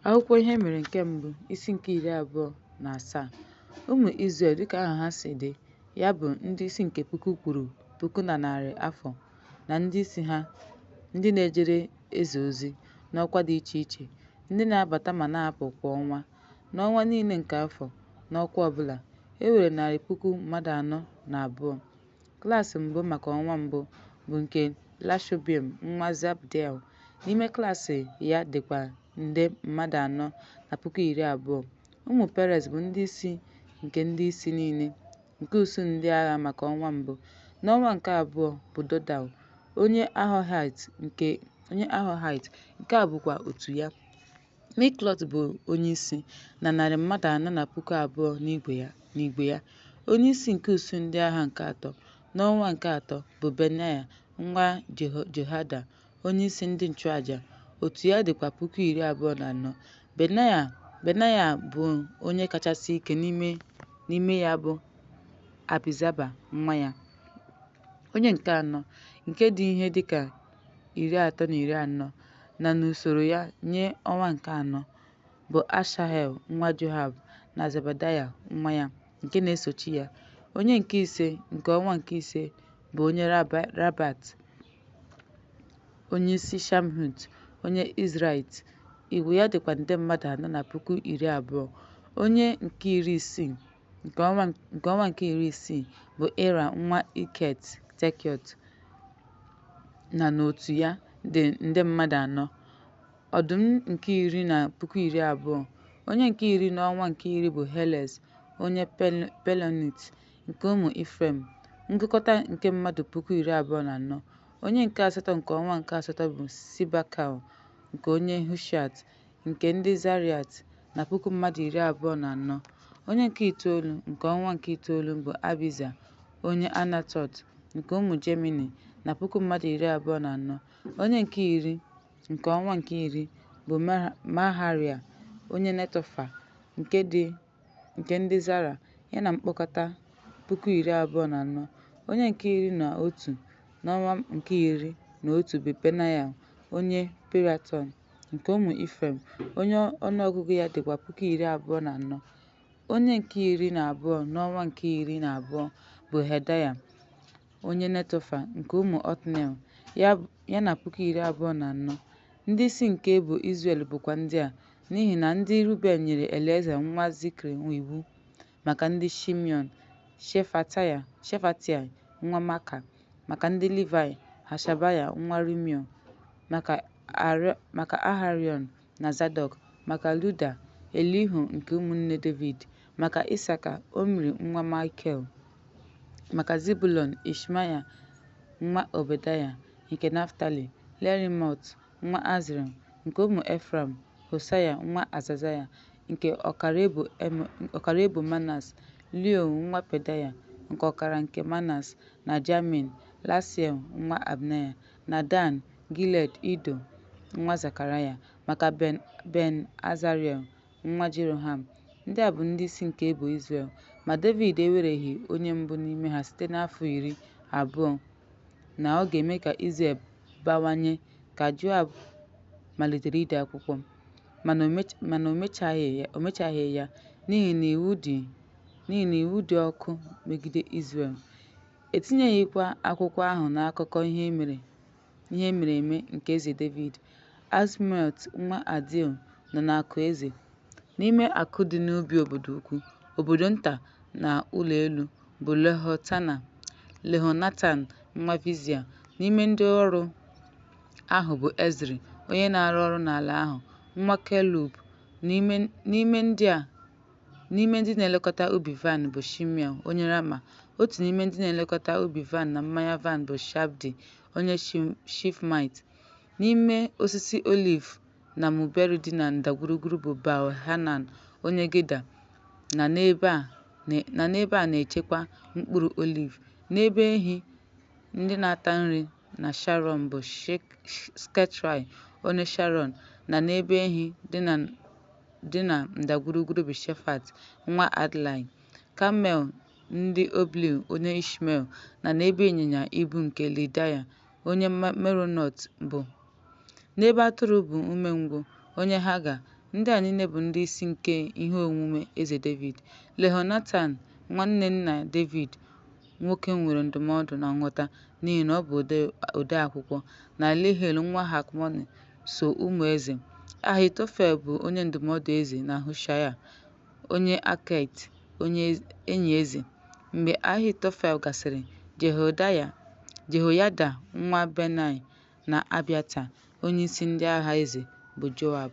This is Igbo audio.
Akwụkwọ ihe mere nke mbụ isi nke 27. Ụmụ Izrel dịka aha ha si dị, ya bụ ndị isi nke puku kwuru puku na narị afọ, na ndị isi ha, ndị na-ejere eze ozi n'ọkwa dị iche iche, ndị na-abata ma na-apụ kwa ọnwa, n'ọnwa niile nke afọ, n'ọkwa ọbụla. E were narị puku mmadụ anọ na abụọ. Klaasị mbụ maka ọnwa mbụ bụ nke Lashobeam nwa Zabdiel. N'ime klaasị ya dịkwa nde mmadụ anọ na puku iri abụọ. Ụmụ Perez bụ ndị isi nke ndị isi niile nke usuu ndị agha maka ọnwa mbụ. N'ọnwa nke abụọ bụ Dodal onye Ahohite, nke a bụkwa otu ya. Miklot bụ onye isi na narị mmadụ anọ na puku abụọ n'igwe ya. Onye isi nke usuu ndị agha nke atọ. N'ọnwa nke atọ bụ Benaya nwa Jehoiada onye isi ndị nchụaja. Otu ya dịkwa puku iri abụọ na anọ. Benaya bụ onye kachasị ike n'ime ya bụ Abizaba nwa ya. Onye nke anọ, nke dị ihe dịka 30 na n'usoro ya nye ọnwa nke anọ, bụ Ashahel nwa Joab na Zebadaya nwa ya, nke na-esochi ya. Onye nke ise nke ọnwa nke ise bụ onye Rabat onye isi Shamhut onye Izrite. Igwe ya dịkwa nde mmadụ anọ na puku iri abụọ. Onye nke iri isii nke ọnwa nke iri isii bụ Ira nwa Iket Tekiot, na n'otu ya dị nde mmadụ anọ. Ọdụm nke iri na puku iri abụọ. Onye nke iri n'ọnwa nke iri bụ Helez onye Pelonit nke ụmụ Ifrem. Ngụkọta nke mmadụ puku iri abụọ na anọ. Onye nke asatọ nke ọnwa nke asatọ bụ Sibakal nke onye Hushat nke ndị Zariat na puku mmadụ iri abụọ na anọ. Onye nke itoolu nke ọnwa nke itoolu bụ Abiza onye Anatot nke ụmụ Jemini na puku mmadụ iri abụọ na anọ. Onye nke iri nke ọnwa nke iri bụ Maharia onye Netofa nke ndị Zara, ya na mkpokọta puku iri abụọ na anọ. Onye nke iri na otu n'ọnwa nke iri na otu bụ Benaya onye Piraton nke ụmụ Ifrem. Onye ọnụọgụgụ ya dịkwa puku iri abụọ na anọ. Onye nke iri na abụọ n'ọnwa nke iri na abụọ bụ Hedaya onye Netofa nke ụmụ Otniel, ya na puku iri abụọ na anọ. Ndị isi nke ebo Izrel bụkwa ndị a, n'ihi na ndị Ruben nyere Elieza nwa Zikri iwu. Maka ndị Shimeon, Shefatia nwa Maka. Maka ndị Livai, Hashabaya nwa Rimion. Maka Aharion na Zadọk. Maka Luda, Elihu nke ụmụnne David. Maka Isaka, Omri nwa Michael. Maka Zebulọn, Ishmaya nwa Obedaya nke Naftali. Lerimot nwa Azriel nke ụmụ Efram. Hosaya nwa Azazaya nke ọkara ebo Manas. Leo nwa Pedaya nke ọkara nke Manas, na Jamin. Lasiel nwa Abnaya, na Dan, Giled, Ido nwa Zekaraya. Maka Ben Azariel nwa Jeroham. Ndị a bụ ndị isi nke ebo Izrel. Ma David ewereghị onye mbụ n'ime ha site n'afọ 20 na ọ ga-eme ka Izrel bawanye ka Joab malitere ide akwụkwọ, mana o mechaghị ya n'ihi na iwu dị ọkụ megide Izrel. Etinyeghịkwa akwụkwọ ahụ n'akụkọ ihe mere eme nke eze David. Azmaet nwa Adil nọ n'akụ eze. N'ime akụ dị n'ubi obodo ukwu, obodo nta na ụlọ elu bụ Lehonatan nwa Vizia. N'ime ndị ọrụ ahụ bụ Ezri onye na-arụ ọrụ n'ala ahụ, nwa Kelub. N'ime ndị na-elekọta ubi vaịnị bụ Shimea onye Rama. Otu n'ime ndị na-elekọta ubi vaịnị na mmanya vaịnị bụ Shabdi onye Shifmite. N'ime osisi oliv na mulberry dị na ndagwurugwu bụ Baal-Hanan onye Geda, na n'ebe a na-echekwa mkpụrụ oliv. N'ebe ehi ndị na-ata nri na Sharon bụ Sketrai onye Sharon, na n'ebe ehi dị na ndagwurugwu bụ Shefat nwa Adlai. Kamel ndị Oblil onye Ishmael, na n'ebe ịnyịnya ibu nke Lidaya onye Meronot bụ. N'ebe atụrụ bụ umengwụ onye Haga, Ndị a niile bụ ndị isi nke ihe omume eze David. Jehonatan, nwanne nna David nwoke, nwere ndụmọdụ na nghọta n'ihi na ọ bụ ode akwụkwọ, na Eliel nwa Hakmoni so ụmụ eze. Ahitofel bụ onye ndụmọdụ eze, na Hushaya onye Arkait, enyi eze. Mgbe Ahitofel gasịrị, Jehoyada nwa Benai na Abiata onyeisi ndị agha eze bụ Joab.